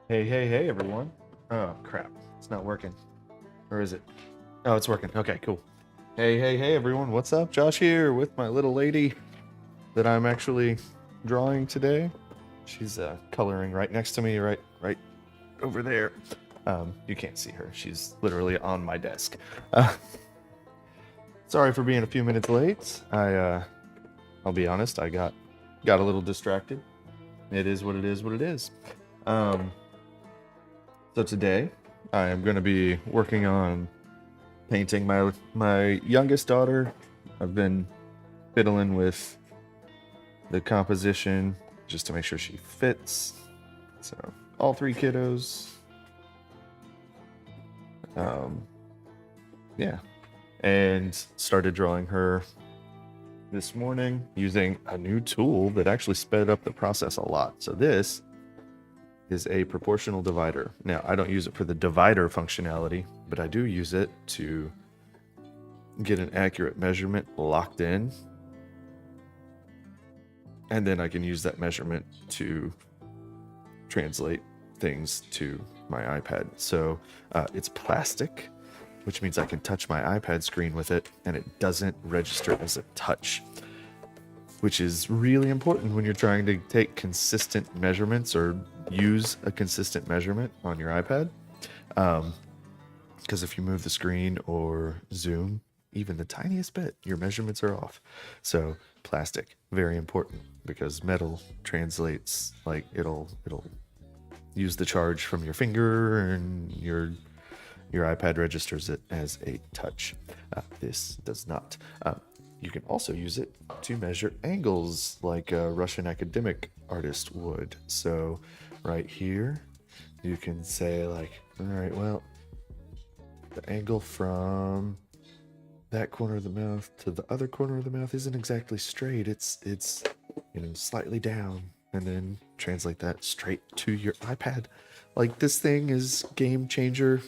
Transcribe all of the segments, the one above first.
Hey, everyone. Oh, crap. It's not working. Or is it? Oh, it's working. Okay, cool. Hey, everyone. What's up? Josh here with my little lady that I'm actually drawing today. She's coloring right next to me, right over there. You can't see her. She's literally on my desk. Uh, Sorry for being a few minutes late. I'll be honest. I got a little distracted. It is what it is. What it is. Um, So today, I am going to be working on painting my youngest daughter. I've been fiddling with the composition just to make sure she fits. So all three kiddos. Um, yeah, and started drawing her this morning using a new tool that actually sped up the process a lot. So this is a proportional divider. Now, I don't use it for the divider functionality, but I do use it to get an accurate measurement locked in. And then I can use that measurement to translate things to my iPad. So it's plastic, which means I can touch my iPad screen with it and it doesn't register as a touch, which is really important when you're trying to take consistent measurements or use a consistent measurement on your iPad. Because if you move the screen or zoom even the tiniest bit, your measurements are off. So plastic, very important, because metal translates, like it'll use the charge from your finger and your iPad registers it as a touch. This does not. You can also use it to measure angles like a Russian academic artist would. So right here, you can say like, all right, well, the angle from that corner of the mouth to the other corner of the mouth isn't exactly straight. It's slightly down, and then translate that straight to your iPad. Like, this thing is game changer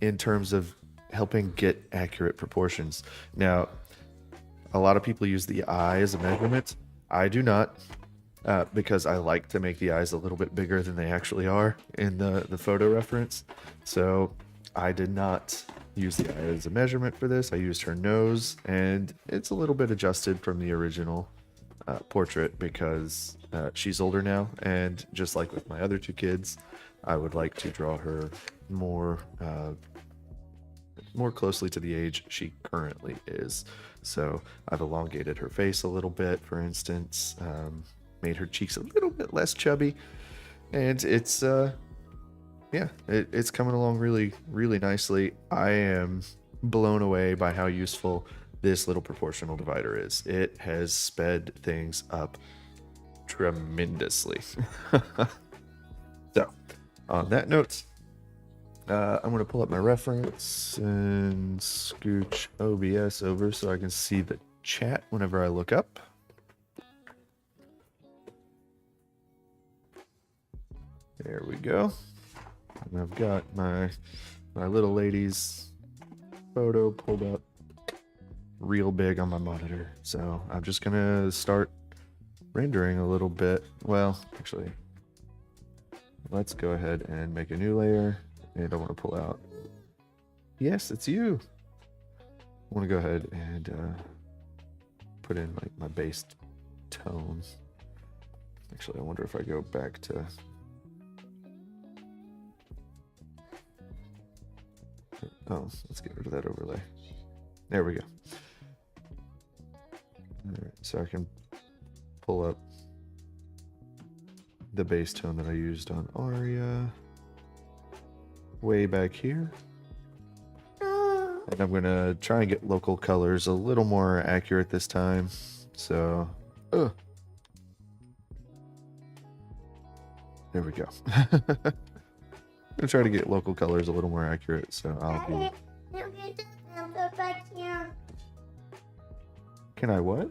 in terms of helping get accurate proportions. Now, a lot of people use the eye as a measurement. I do not, because I like to make the eyes a little bit bigger than they actually are in the photo reference. So I did not use the eye as a measurement for this. I used her nose, and it's a little bit adjusted from the original portrait because she's older now, and just like with my other two kids, I would like to draw her more closely to the age she currently is. So I've elongated her face a little bit, for instance, made her cheeks a little bit less chubby, and it's it's coming along really nicely. I am blown away by how useful this little proportional divider is. It has sped things up tremendously. So, on that note, I'm going to pull up my reference and scooch OBS over so I can see the chat whenever I look up. There we go. And I've got my little lady's photo pulled up real big on my monitor. So I'm just going to start rendering a little bit. Well, actually, let's go ahead and make a new layer. And I want to pull out. Yes, it's you. I want to go ahead and put in like my base tones. Actually, I wonder if I go back to. Oh, let's get rid of that overlay. There we go. All right, so I can pull up the base tone that I used on Aria way back here. And I'm going to try and get local colors a little more accurate this time. So, there we go. I'm going to try to get local colors a little more accurate. So I'll be... Can I what?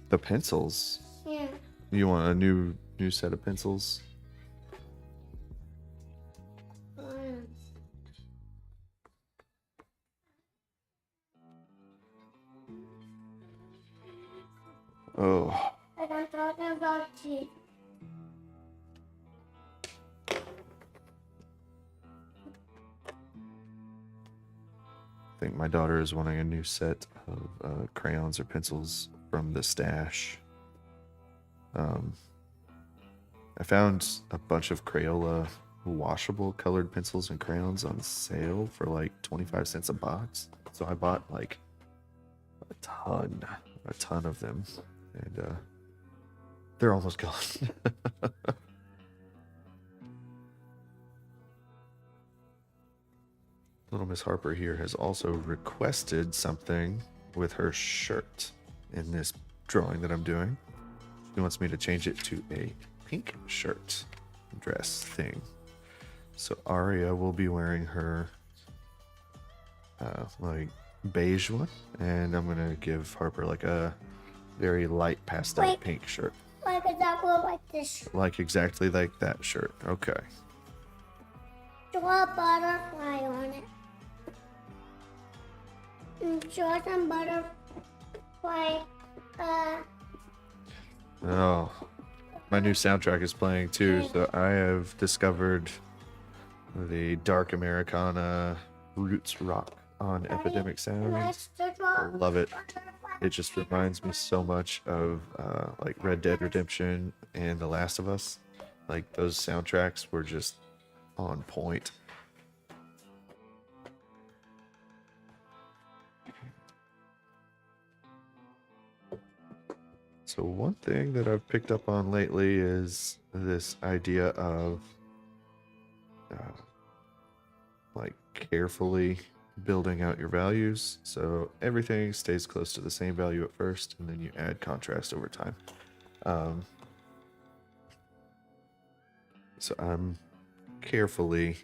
The pencils? Yeah. You want a new set of pencils? Oh. see. I think my daughter is wanting a new set of crayons or pencils from the stash. I found a bunch of Crayola washable colored pencils and crayons on sale for like 25 cents a box. So I bought like a ton of them, and they're almost gone. Little Miss Harper here has also requested something with her shirt in this drawing that I'm doing. She wants me to change it to a pink shirt dress thing. So Aria will be wearing her like beige one, and I'm gonna give Harper like a very light pastel pink shirt. Like exactly like this. Like exactly like that shirt. Okay. Draw a butterfly on it. And draw some butterfly. Oh, my new soundtrack is playing too, so I have discovered the Dark Americana roots rock on Epidemic Sounds. I love it. It just reminds me so much of like Red Dead Redemption and The Last of Us. Like those soundtracks were just on point. So one thing that I've picked up on lately is this idea of like carefully building out your values. So everything stays close to the same value at first, and then you add contrast over time. So I'm carefully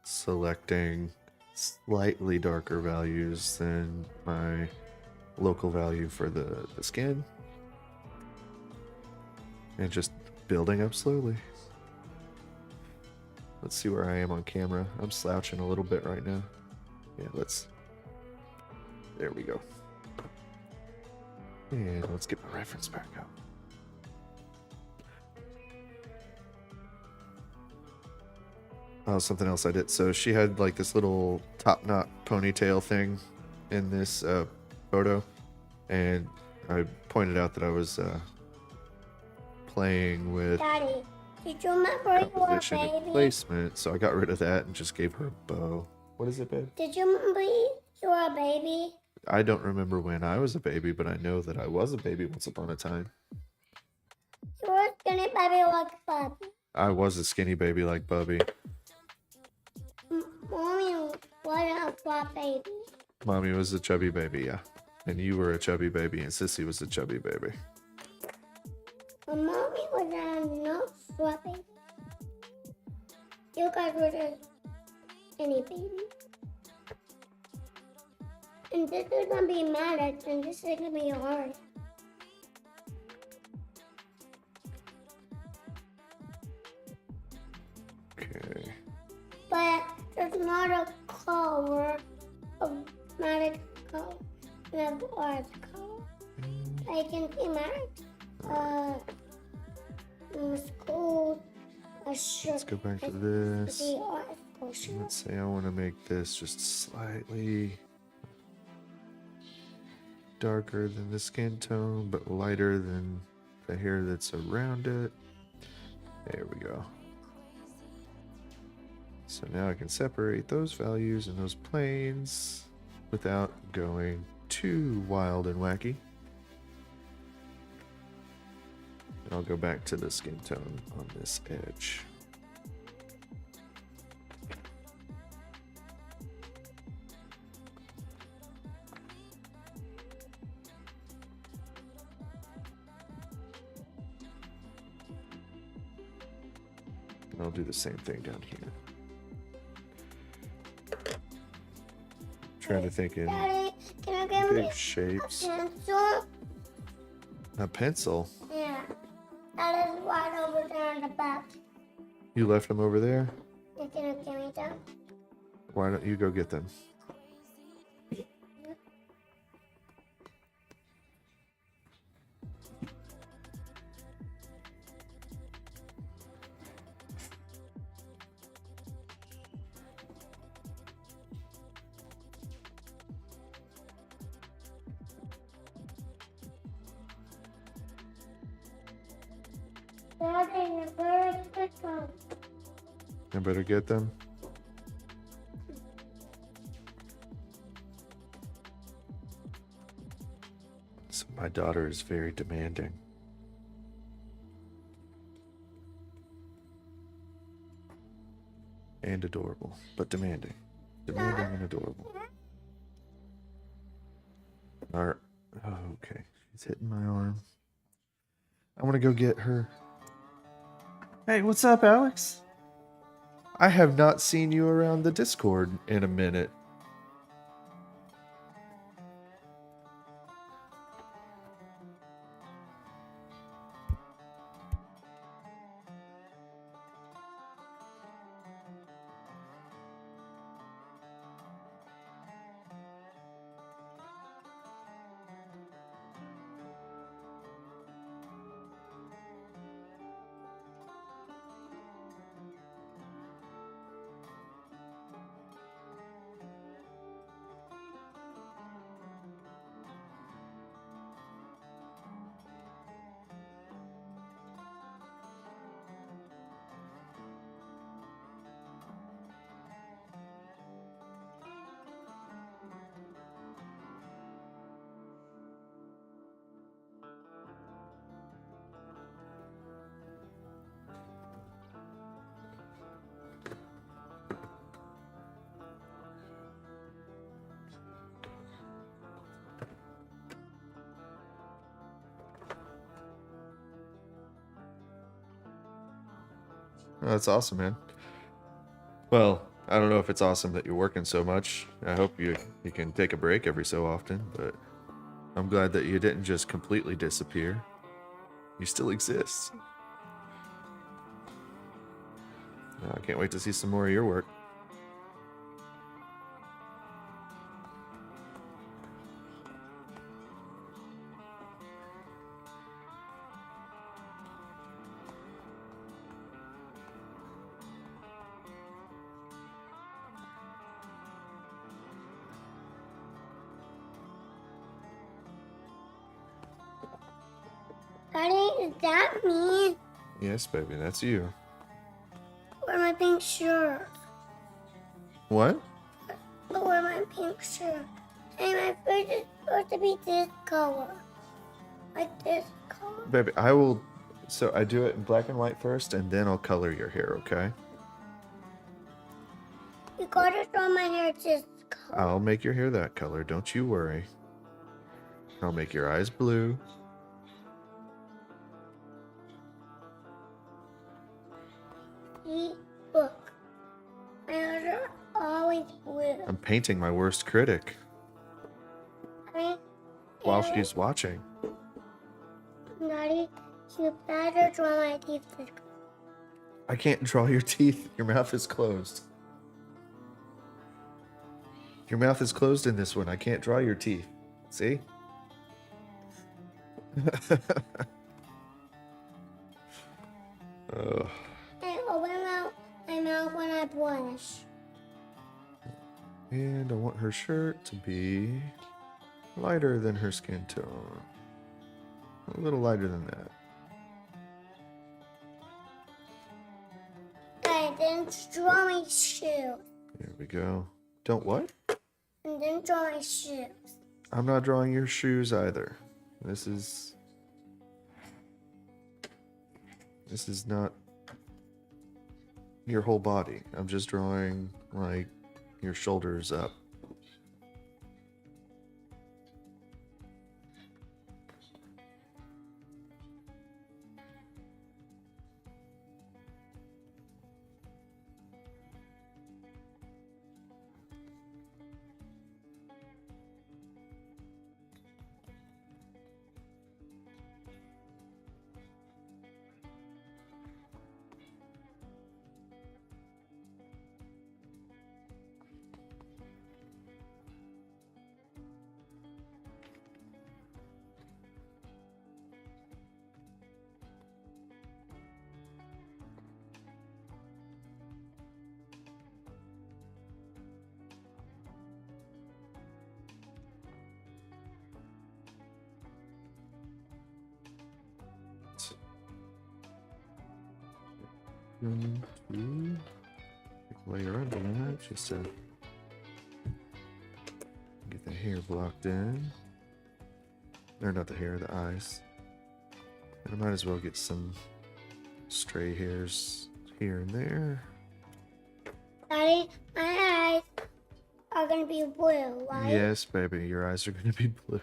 selecting slightly darker values than my local value for the skin, and just building up slowly. Let's see where I am on camera. I'm slouching a little bit right now. Yeah, there we go. And let's get my reference back up. Oh, something else I did. So she had like this little top knot ponytail thing in this photo, and I pointed out that I was playing with Daddy, did you remember you were a composition and baby? placement, so I got rid of that and just gave her a bow. What is it, babe? Did you remember you were a baby? I don't remember when I was a baby, but I know that I was a baby once upon a time. You were a skinny baby like Bubby. I was a skinny baby like Bubby. Mommy wasn't a fat baby. Mommy was a chubby baby, yeah. And you were a chubby baby, and Sissy was a chubby baby. But Mommy was no fat baby. You guys were the skinny baby. And this is gonna be mad at, and this is gonna be hard. Okay. But there's not a color of magic color. Of art color. I can see magic. School. Let's go back to this. The art portion. Let's say I want to make this just slightly darker than the skin tone, but lighter than the hair that's around it. There we go. So now I can separate those values and those planes without going too wild and wacky. And I'll go back to the skin tone on this edge. And I'll do the same thing down here. Trying to think in Daddy, can you give me big shapes. a pencil? A pencil? Yeah. That is right over there in the back. You left them over there? You can give me them? Why don't you go get them? Daddy, you better get some. I better get them. So my daughter is very demanding. And adorable, but demanding. Demanding and adorable. Oh, okay. She's hitting my arm. I want to go get her. Hey, what's up, Alex? I have not seen you around the Discord in a minute. Oh, that's awesome, man. Well, I don't know if it's awesome that you're working so much. I hope you can take a break every so often, but I'm glad that you didn't just completely disappear. You still exist. I can't wait to see some more of your work. Daddy, is that me? Yes, baby, that's you. Where my pink shirt? What? Where my pink shirt? And my face is supposed to be this color. Like this color. Baby, I will... So I do it in black and white first, and then I'll color your hair, okay? You gotta draw my hair this color. I'll make your hair that color, don't you worry. I'll make your eyes blue. See, look. My eyes are always blue. I'm painting my worst critic Okay? while And she's watching. Daddy, you better draw my teeth this color. I can't draw your teeth. Your mouth is closed. Your mouth is closed in this one. I can't draw your teeth. See? Oh. I open my mouth when I blush. And I want her shirt to be lighter than her skin tone. A little lighter than that. And then draw my shoes. There we go. Don't what? And then draw my shoes. I'm not drawing your shoes either. This is not your whole body. I'm just drawing like your shoulders up. going to layer under that just to get the hair blocked in. Or not the hair, the eyes. And I might as well get some stray hairs here and there. Daddy, my eyes are gonna be blue, right? Yes, baby, your eyes are going to be blue.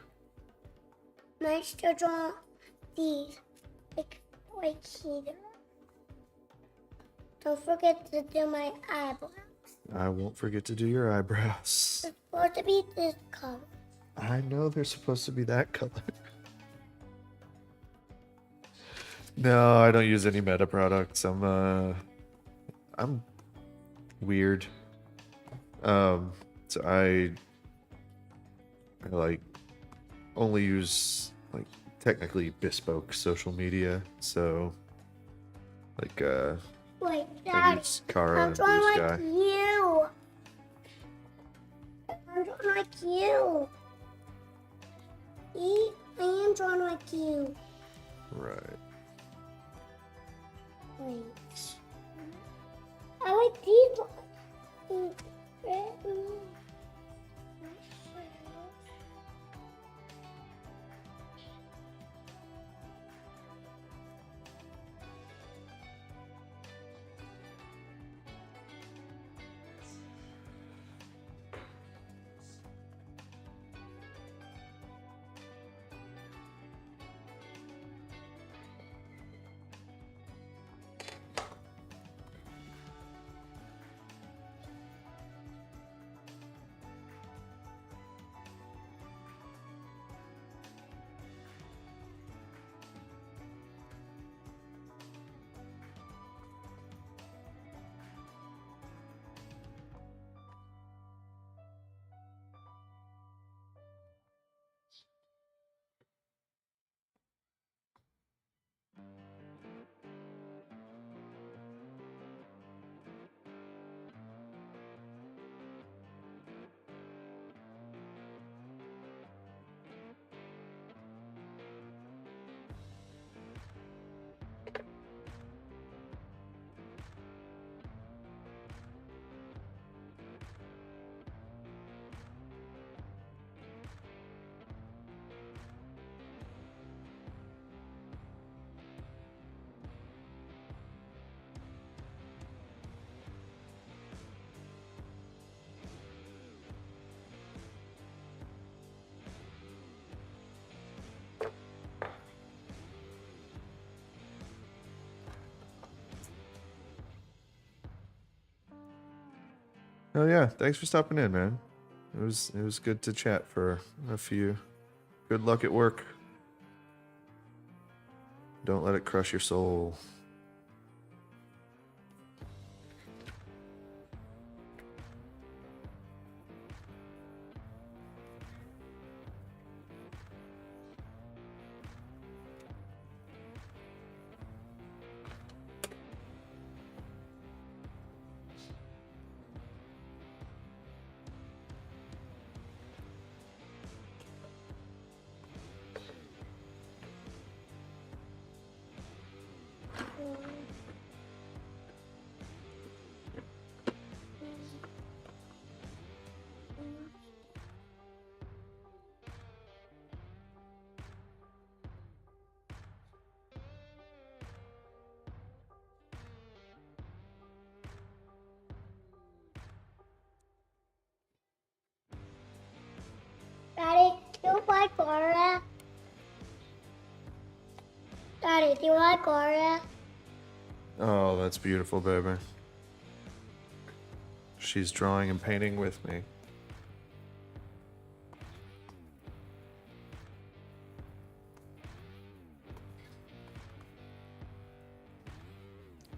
I still draw these, like here. Don't forget to do my eyebrows. I won't forget to do your eyebrows. It's supposed to be this color. I know they're supposed to be that color. No, I don't use any Meta products. I'm weird. So I like only use like technically bespoke social media. So like Wait, I Daddy, use Kara I'm and drawing Blue like Sky. you. I'm drawing like you. See? I am drawing like you. Right. Wait. I like these ones. Oh yeah, thanks for stopping in, man. It was good to chat for a few. Good luck at work. Don't let it crush your soul. Daddy, do you like Cora? Daddy, do you like Cora? Oh, that's beautiful, baby. She's drawing and painting with me.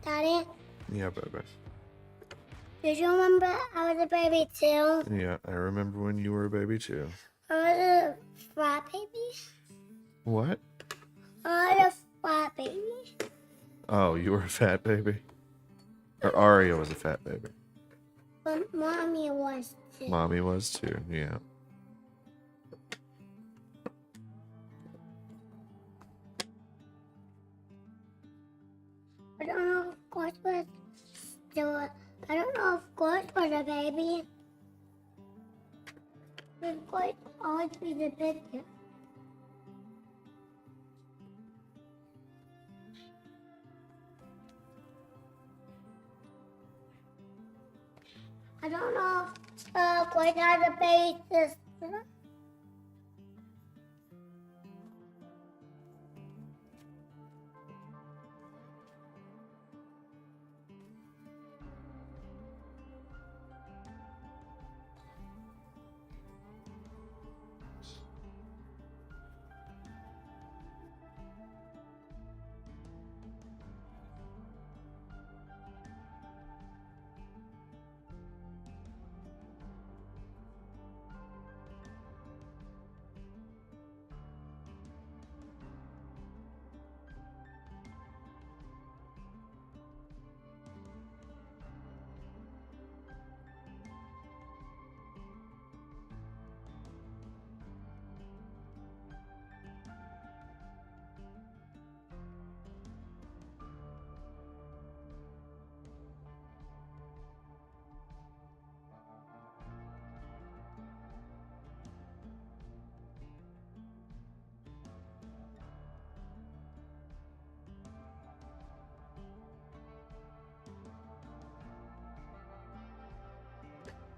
Daddy, Yeah, baby. did you remember I was a baby too? Yeah, I remember when you were a baby too. I was a fat baby. What? I was a fat baby. Oh, you were a fat baby? Or Aria was a fat baby. But mommy was too. Mommy was too, yeah. I don't know what was still, I don't know if ghost was a baby. The ghost always be the biggest. I don't know if ghost has a baby sister.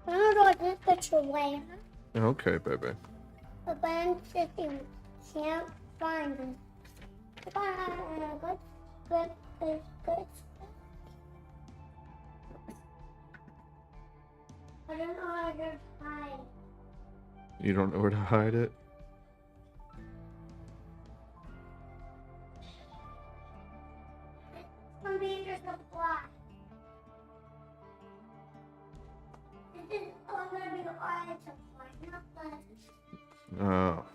I don't know what this picture was. Okay, baby. But Ben said he can't find it. Good. I don't know how to hide. You don't know where to hide it? Some beavers are black. This is all gonna be the orange supply, not black. Oh.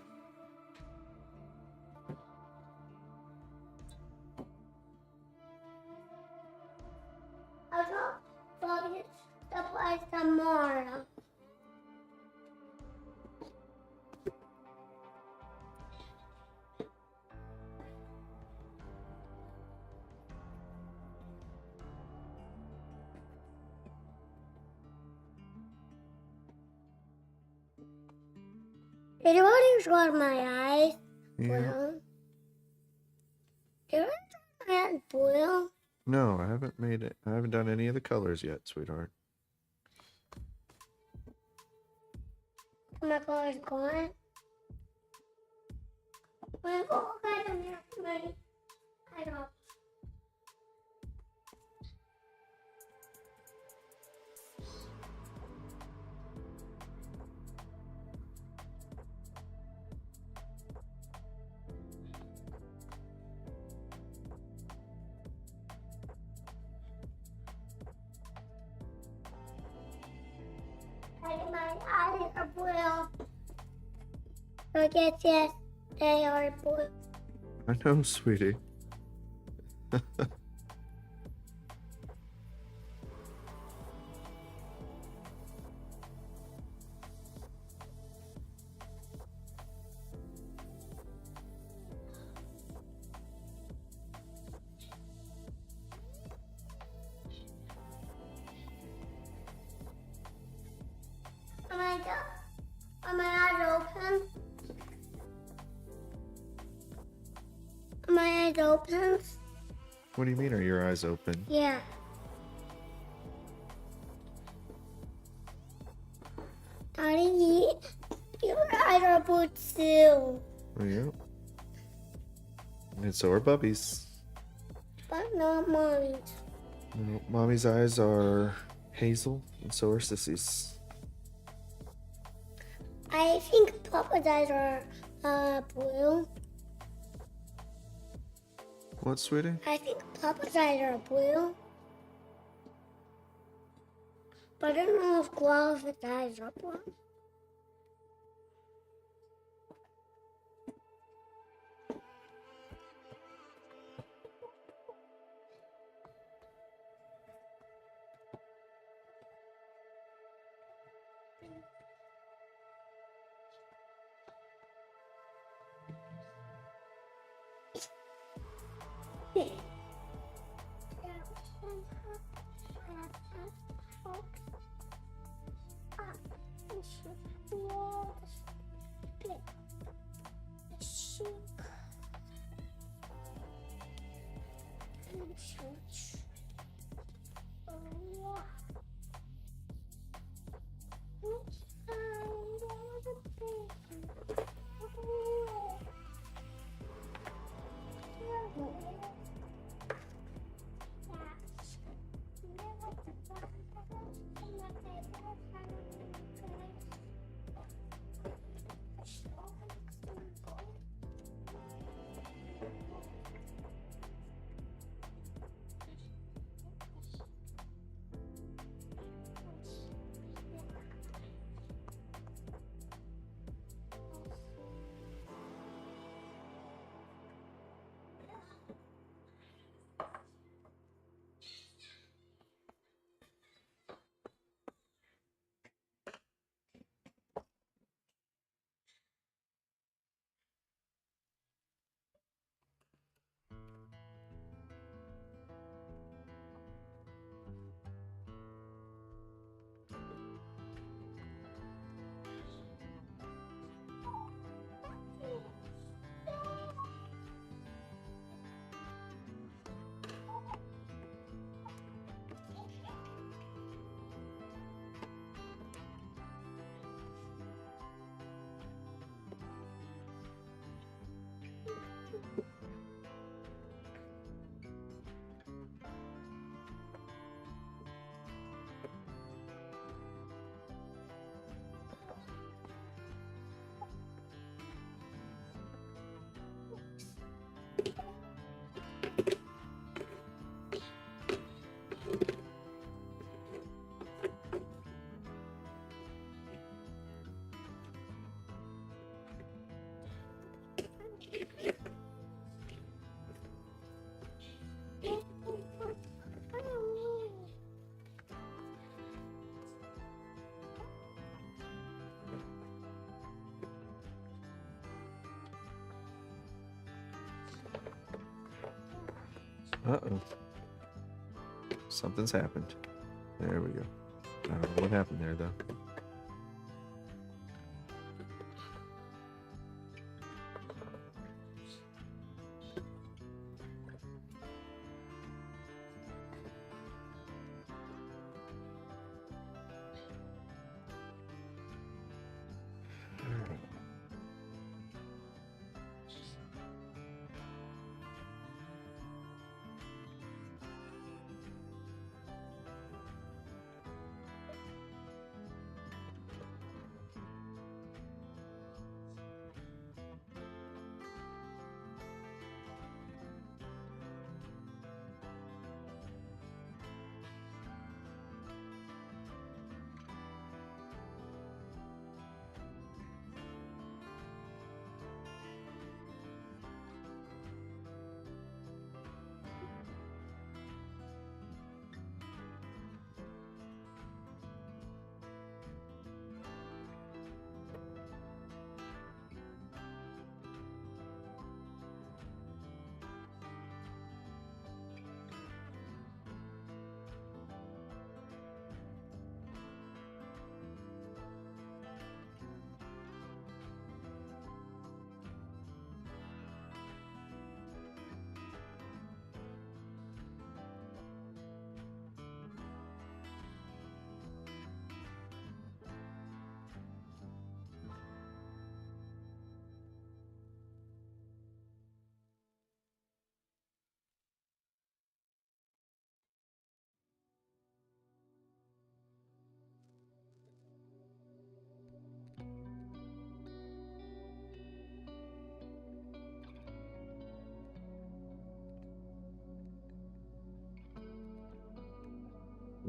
I'll probably supply some more. Did you already draw my eyes Yeah. blue? Did you already draw my eyes blue? No, I haven't made it. I haven't done any of the colors yet, sweetheart. My color's gone. When I go back in there, I don't. My eyes are blue. So I guess yes, they are blue. I know, sweetie. Are my eyes open? Are my eyes open? What do you mean, are your eyes open? Yeah. Daddy, your eyes are blue too. Yeah. And so are Bubby's. But not mommy's. No, Mommy's eyes are hazel, and so are Sissy's. I think Papa's eyes are blue. What, sweetie? I think Papa's eyes are blue. But I don't know if Guava's eyes are blue. Uh-oh. Something's happened. There we go. I don't know what happened there, though.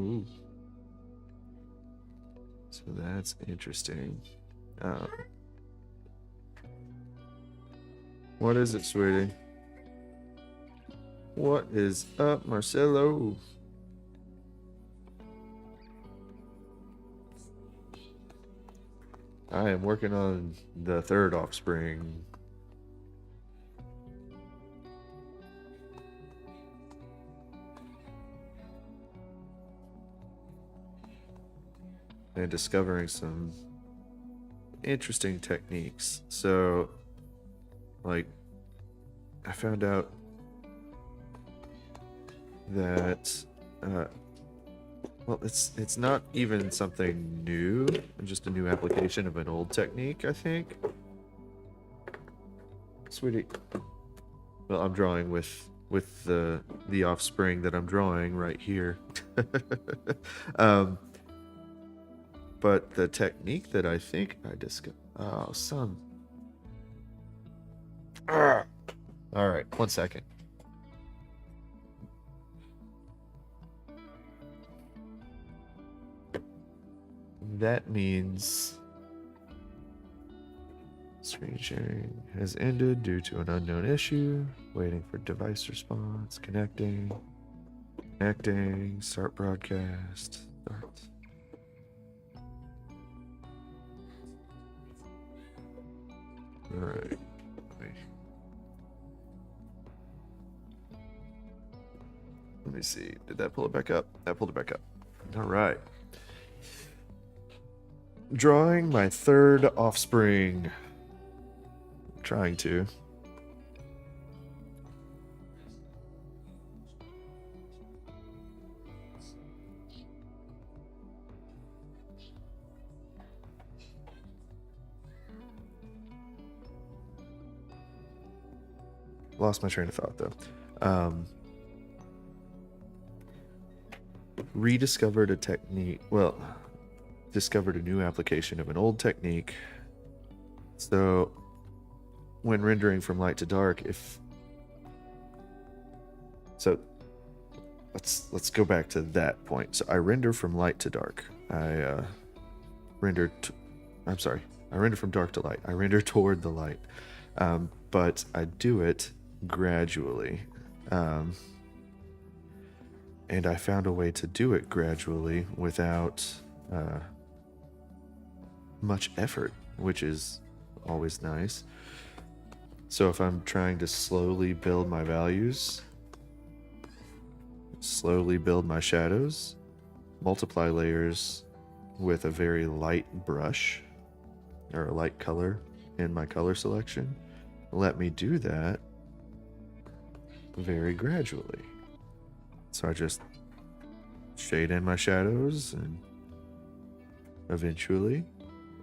Ooh. So that's interesting. What is it, sweetie? What is up, Marcelo? I am working on the third offspring. And discovering some interesting techniques. So, like, I found out that, well, it's not even something new, just a new application of an old technique, I think. Sweetie. Well, I'm drawing with the offspring that I'm drawing right here. But the technique that I think I discovered. Oh, son. All right, 1 second. That means screen sharing has ended due to an unknown issue. Waiting for device response. Connecting. Connecting. Start broadcast. Start. All right. Let me see. Did that pull it back up? That pulled it back up. All right. Drawing my third offspring. Trying to. Lost my train of thought, though. Rediscovered a technique. Well, discovered a new application of an old technique. So, when rendering from light to dark, let's go back to that point. So I render from light to dark. I render from dark to light. I render toward the light, but I do it gradually. And I found a way to do it gradually without much effort, which is always nice. So if I'm trying to slowly build my values, slowly build my shadows, multiply layers with a very light brush or a light color in my color selection. Let me do that very gradually. So I just shade in my shadows, and eventually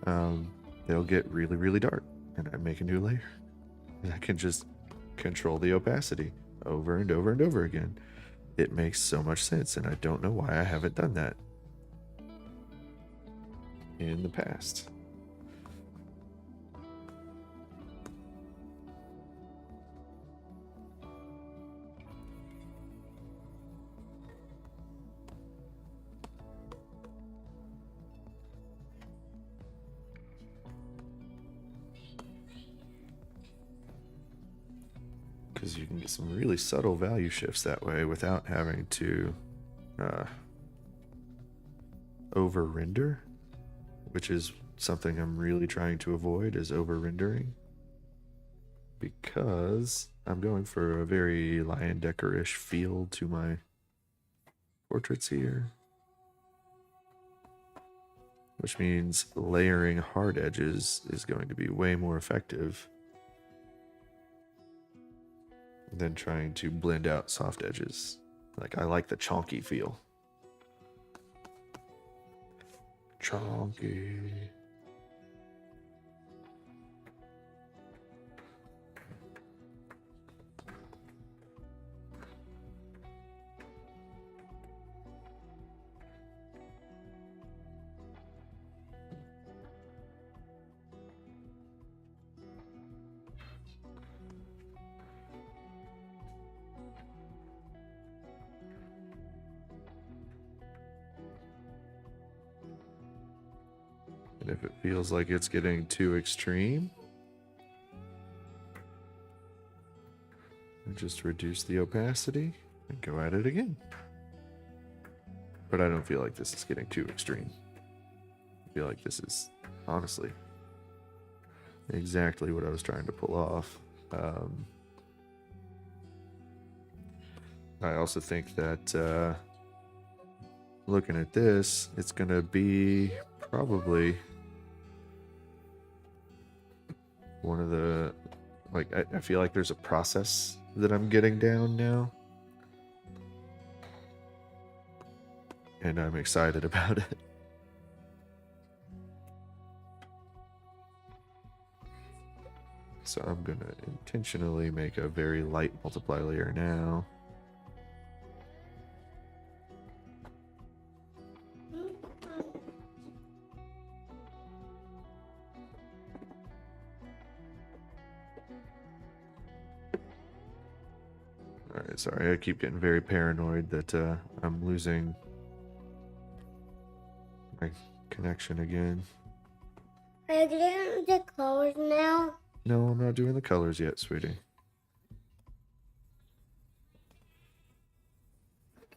they'll get really, really dark, and I make a new layer. And I can just control the opacity over and over and over again. It makes so much sense, and I don't know why I haven't done that in the past. Because you can get some really subtle value shifts that way without having to over render, which is something I'm really trying to avoid, is over rendering, because I'm going for a very Lion Decker-ish feel to my portraits here, which means layering hard edges is going to be way more effective than trying to blend out soft edges. Like, I like the chonky feel. Chonky. And if it feels like it's getting too extreme, I just reduce the opacity and go at it again. But I don't feel like this is getting too extreme. I feel like this is, honestly, exactly what I was trying to pull off. I also think that looking at this, it's going to be probably one of the, like, I feel like there's a process that I'm getting down now, and I'm excited about it. So I'm going to intentionally make a very light multiply layer now. Alright, sorry, I keep getting very paranoid that I'm losing my connection again. Are you doing the colors now? No, I'm not doing the colors yet, sweetie.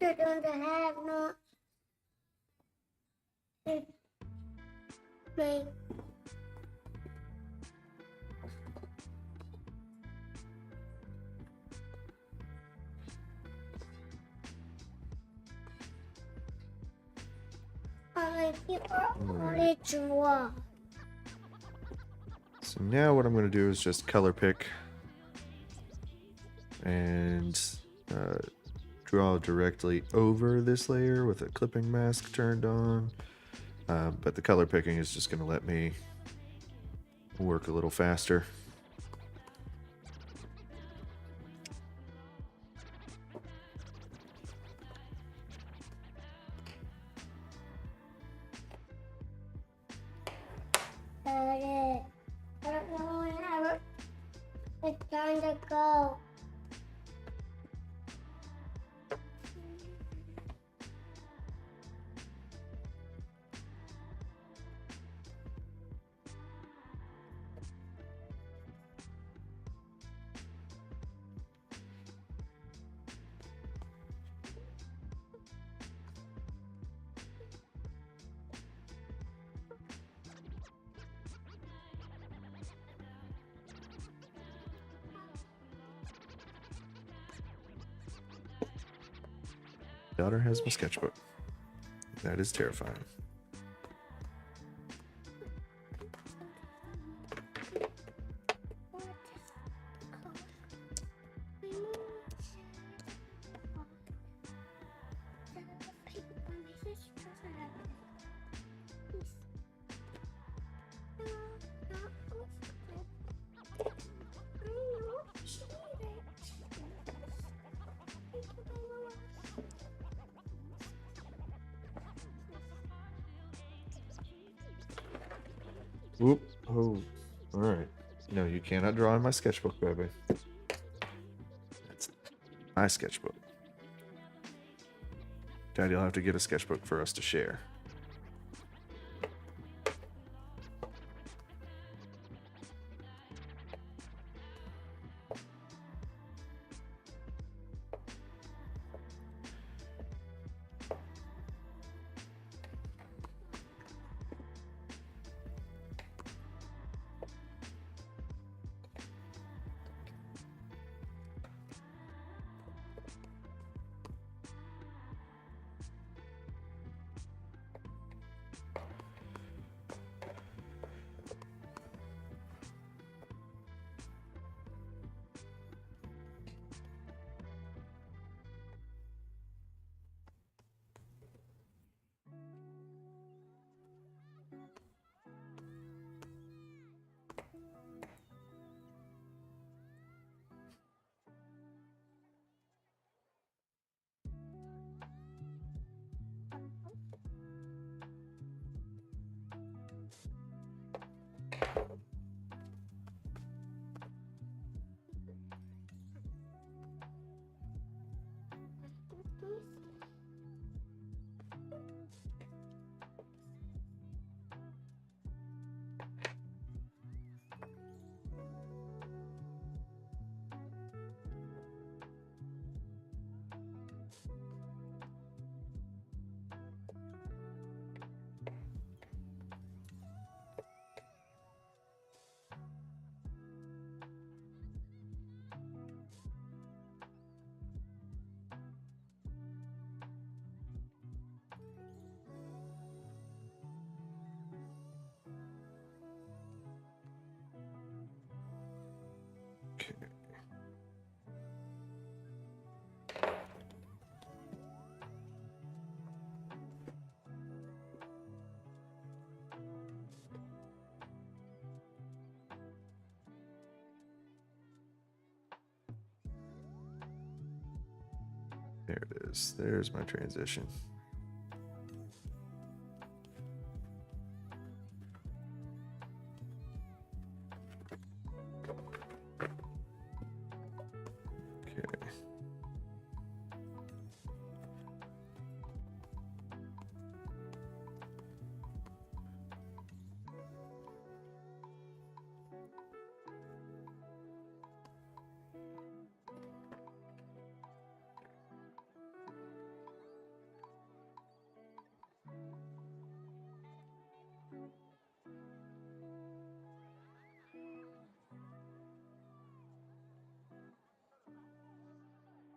You're doing the hat, not me. People already draw. So now what I'm going to do is just color pick and draw directly over this layer with a clipping mask turned on. But the color picking is just going to let me work a little faster. I don't know when it's time to go. Daughter has my sketchbook. That is terrifying. Whoop. Oh, all right. No, you cannot draw in my sketchbook, baby. That's my sketchbook. Dad, you'll have to get a sketchbook for us to share. Okay. There it is. There's my transition. Okay.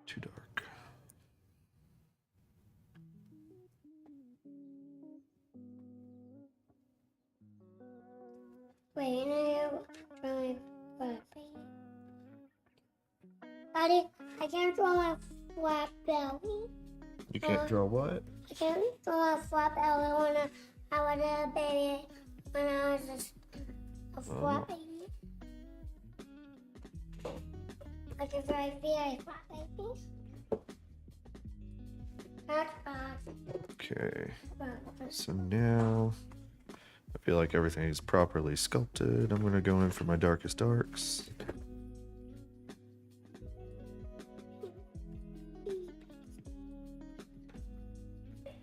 Too dark. Wait, I draw my flat belly. Daddy, I can't draw my flat belly. You can't draw what? I can't draw a flat belly when I was a baby, when I was just a flat baby. Like a very, very flat baby. That's bad. Okay. So now I feel like everything is properly sculpted. I'm going to go in for my darkest darks.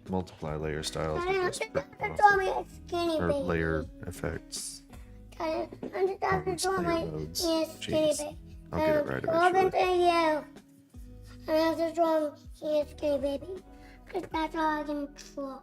Multiply layer styles Daddy, with this draw me a skinny or baby. layer effects. Daddy, I'm just have to draw layer my modes. skinny Jeez. baby. I'll get it right Robin, eventually. thank you. I have to draw me a skinny baby. Because that's all I can draw.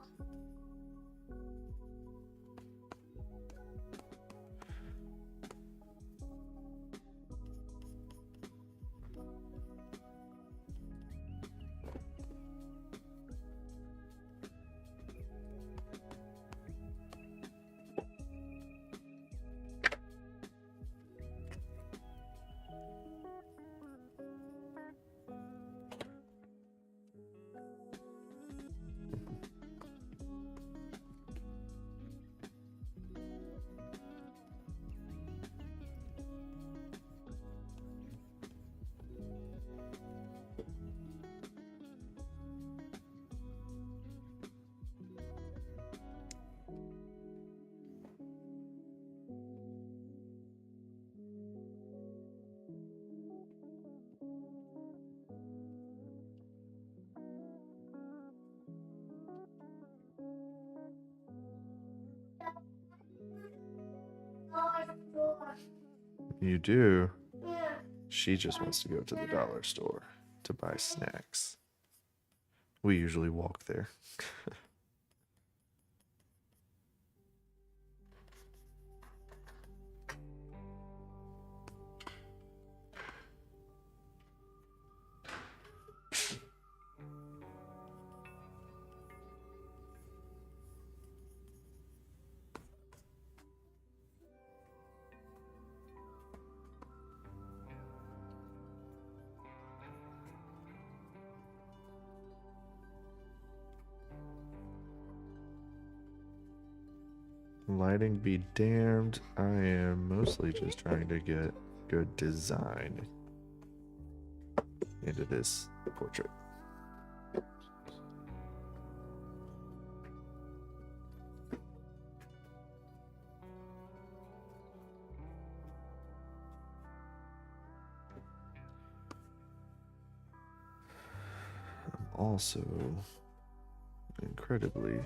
You do? Yeah. She just wants to go to the dollar store to buy snacks. We usually walk there. Lighting be damned. I am mostly just trying to get good design into this portrait. I'm also incredibly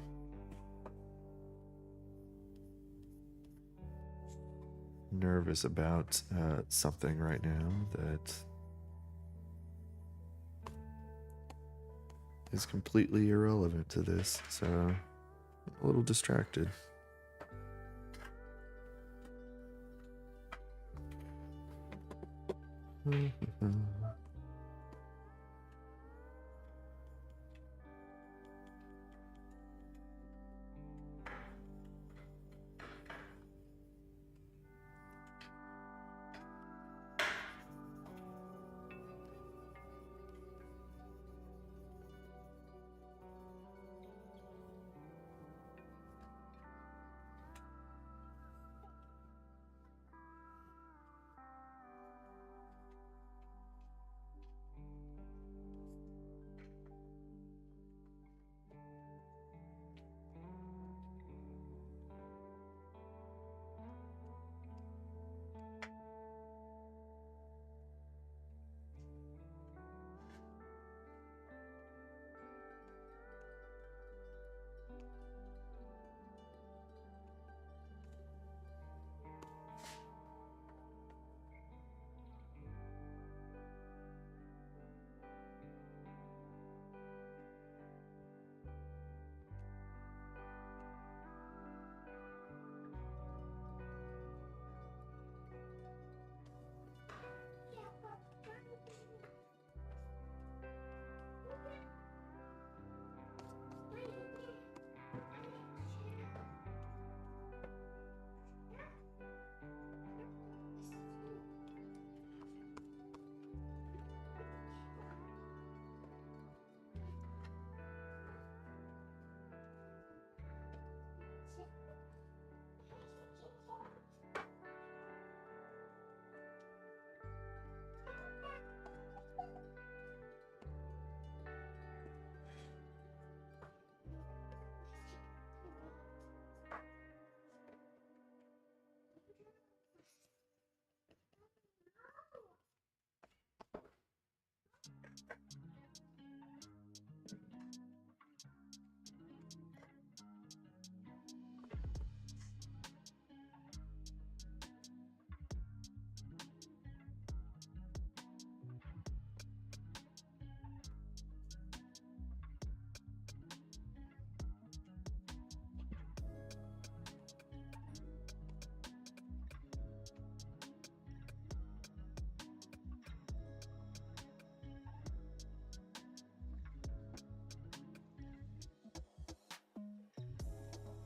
nervous about something right now that is completely irrelevant to this, so I'm a little distracted.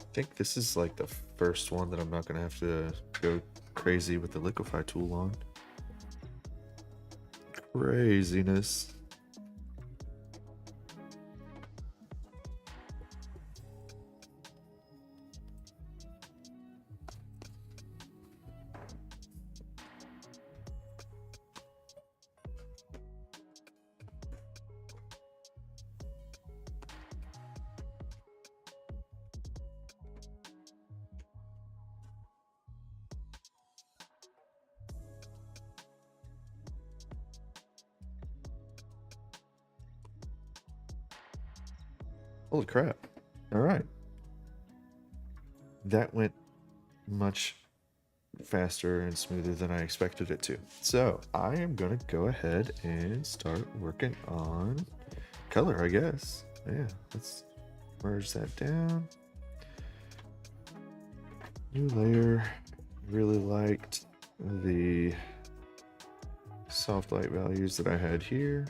I think this is like the first one that I'm not gonna have to go crazy with the liquefy tool on. Craziness. Holy crap. All right. That went much faster and smoother than I expected it to. So I am gonna go ahead and start working on color, I guess. Yeah, let's merge that down. New layer. Really liked the soft light values that I had here.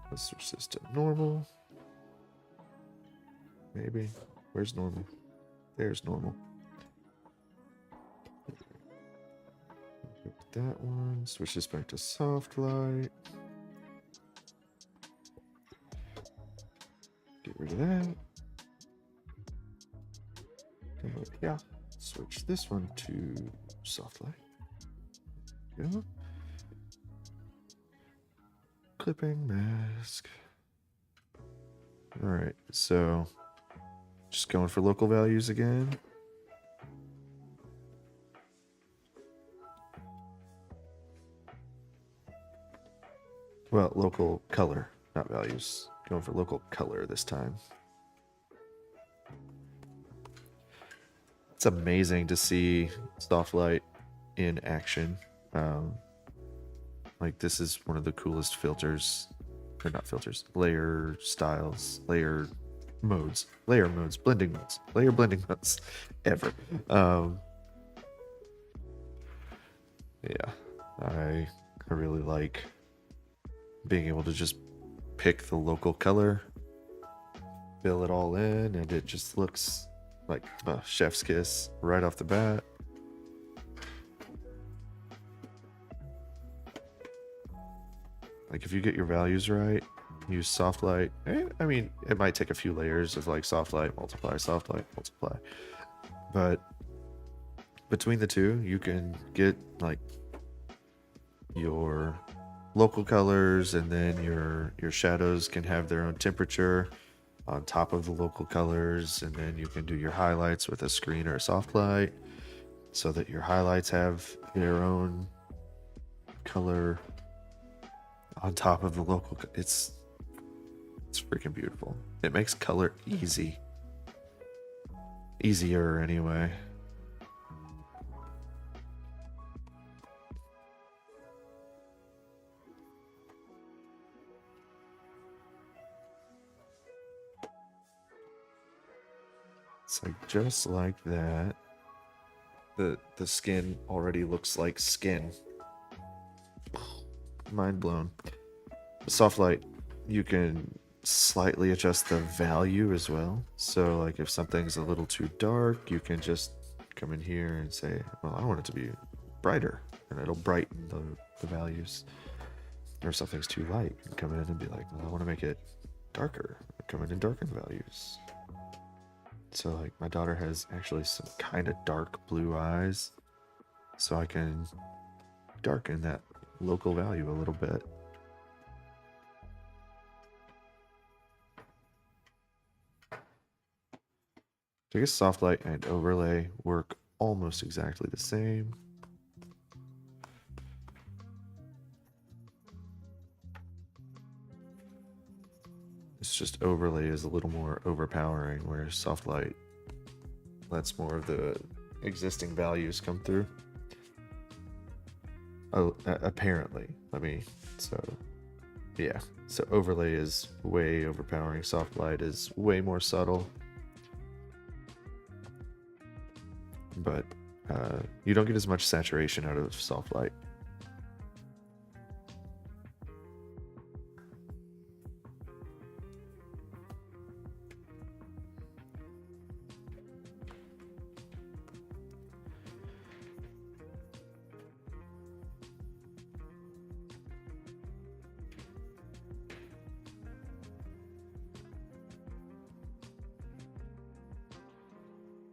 Let's switch this to normal. Maybe. Where's normal? There's normal. That one. Switch this back to soft light. Get rid of that. Yeah. Switch this one to soft light. Go. Clipping mask. All right. So just going for local values again. Well, local color, not values. Going for local color this time. It's amazing to see soft light in action. Like this is one of the coolest filters, or not filters, layer styles, layer modes, blending modes, layer blending modes ever. Yeah, I really like being able to just pick the local color, fill it all in, and it just looks like a chef's kiss right off the bat. Like if you get your values right, use soft light. I mean, it might take a few layers of like soft light, multiply, but between the two, you can get like your local colors, and then your shadows can have their own temperature on top of the local colors, and then you can do your highlights with a screen or a soft light so that your highlights have their own color on top of the local. It's freaking beautiful. It makes color easier anyway. It's like just like that. The skin already looks like skin. Mind blown. The soft light, you can slightly adjust the value as well. So like if something's a little too dark, you can just come in here and say, well, I want it to be brighter, and it'll brighten the values. Or if something's too light, you can come in and be like, well, I want to make it darker. Come in and darken values. So like my daughter has actually some kind of dark blue eyes, so I can darken that local value a little bit. So I guess soft light and overlay work almost exactly the same. It's just overlay is a little more overpowering, whereas soft light lets more of the existing values come through. Oh, apparently. So yeah. So overlay is way overpowering. Soft light is way more subtle. But you don't get as much saturation out of soft light.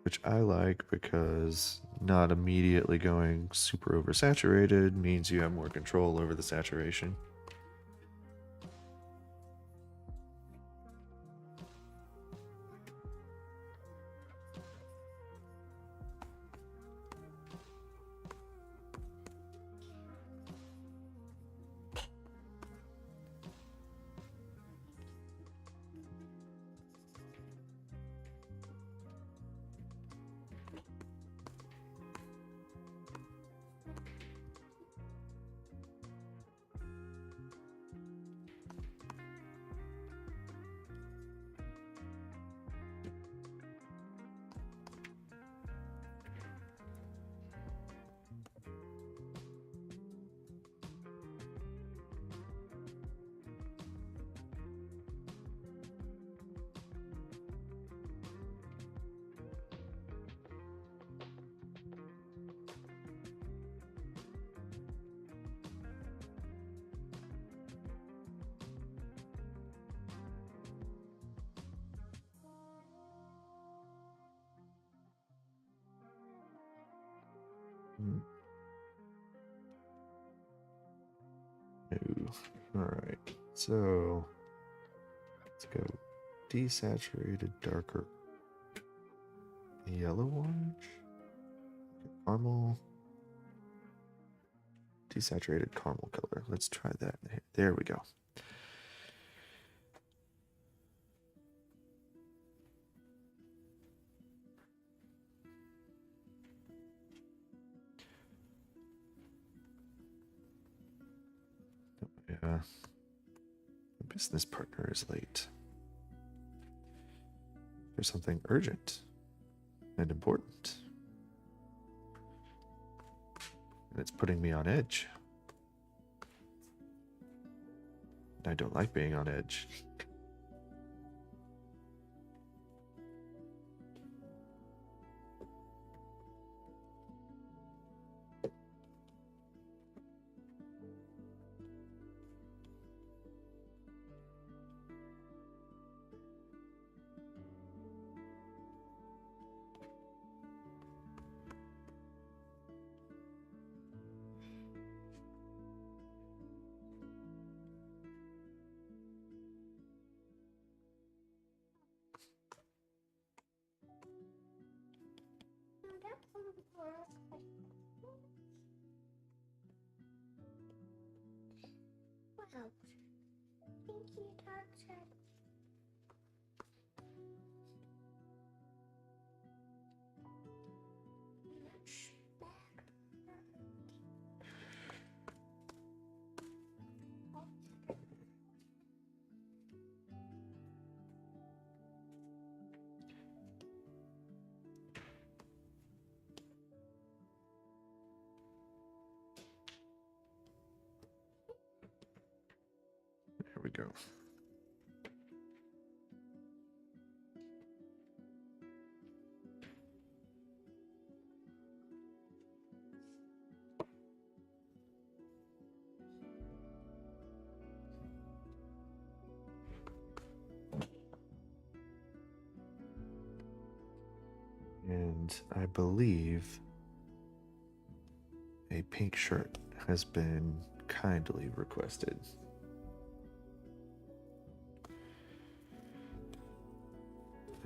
Which I like because not immediately going super oversaturated means you have more control over the saturation. Hmm. No. All right. So let's go desaturated, darker yellow orange, caramel, desaturated caramel color. Let's try that. There we go. Yeah. My business partner is late. There's something urgent and important. And it's putting me on edge. And I don't like being on edge. Wow. Thank you, doctor. Much better. There we go. And I believe a pink shirt has been kindly requested.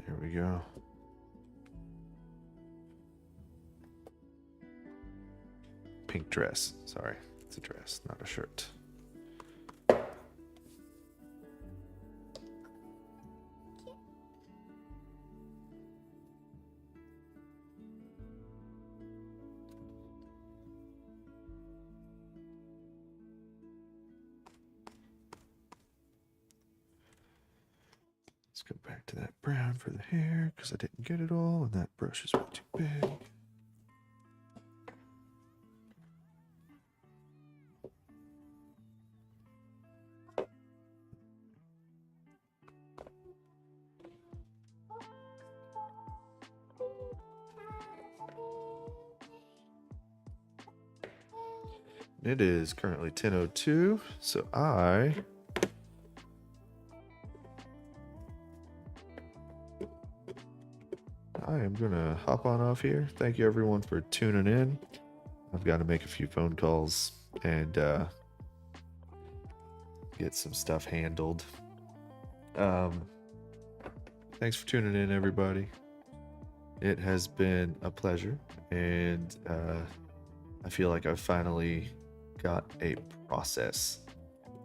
There we go. Pink dress. Sorry, it's a dress, not a shirt. Let's go back to that brown for the hair because I didn't get it all, and that brush is way too big. It is currently 10:02, so I am gonna hop on off here. Thank you everyone for tuning in. I've got to make a few phone calls and get some stuff handled. Thanks for tuning in, everybody. It has been a pleasure, and I feel like I've finally got a process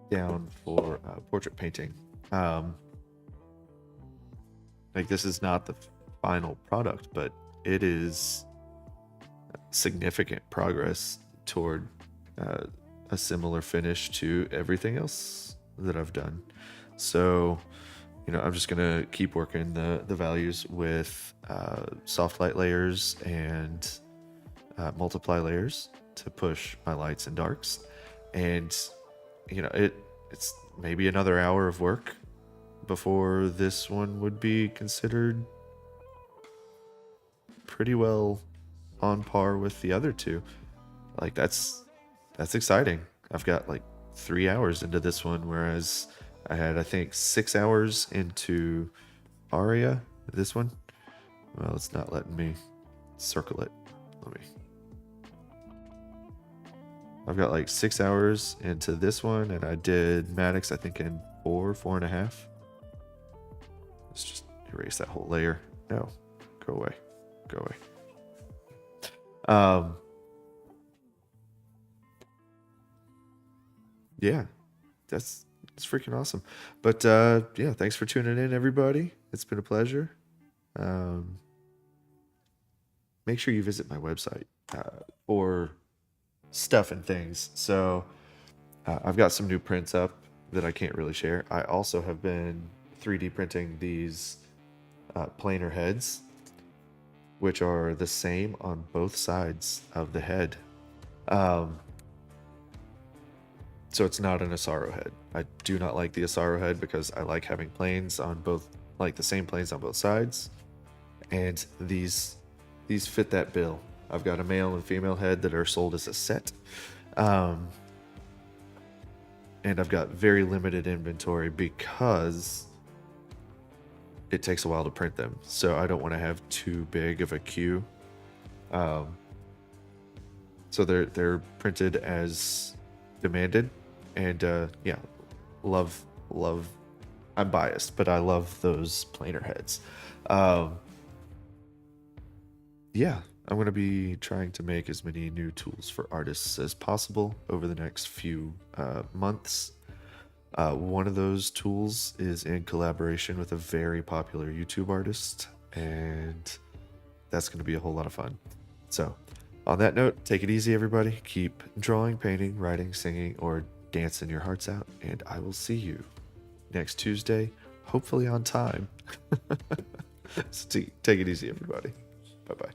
down for portrait painting. Like, this is not the final product, but it is significant progress toward a similar finish to everything else that I've done. So, I'm just gonna keep working the values with soft light layers and multiply layers to push my lights and darks. And it's maybe another hour of work before this one would be considered pretty well on par with the other two. Like, that's exciting. I've got like 3 hours into this one, whereas I had, I think, 6 hours into Aria. This one, well, it's not letting me circle it. Let me I've got like 6 hours into this one, and I did Maddox, I think, in 4.5. Let's just erase that whole layer. No, go away. Go away. Yeah, that's freaking awesome. But yeah, thanks for tuning in, everybody. It's been a pleasure. Make sure you visit my website for stuff and things. So I've got some new prints up that I can't really share. I also have been 3D printing these planer heads, which are the same on both sides of the head. So it's not an Asaro head. I do not like the Asaro head because I like having planes on both, like the same planes on both sides. And these fit that bill. I've got a male and female head that are sold as a set. And I've got very limited inventory because it takes a while to print them. So I don't want to have too big of a queue. So they're printed as demanded. And yeah, love. I'm biased, but I love those planer heads. Yeah, I'm going to be trying to make as many new tools for artists as possible over the next few months. One of those tools is in collaboration with a very popular YouTube artist, and that's going to be a whole lot of fun. So, on that note, take it easy, everybody. Keep drawing, painting, writing, singing, or dancing your hearts out, and I will see you next Tuesday, hopefully on time. So take it easy, everybody. Bye-bye.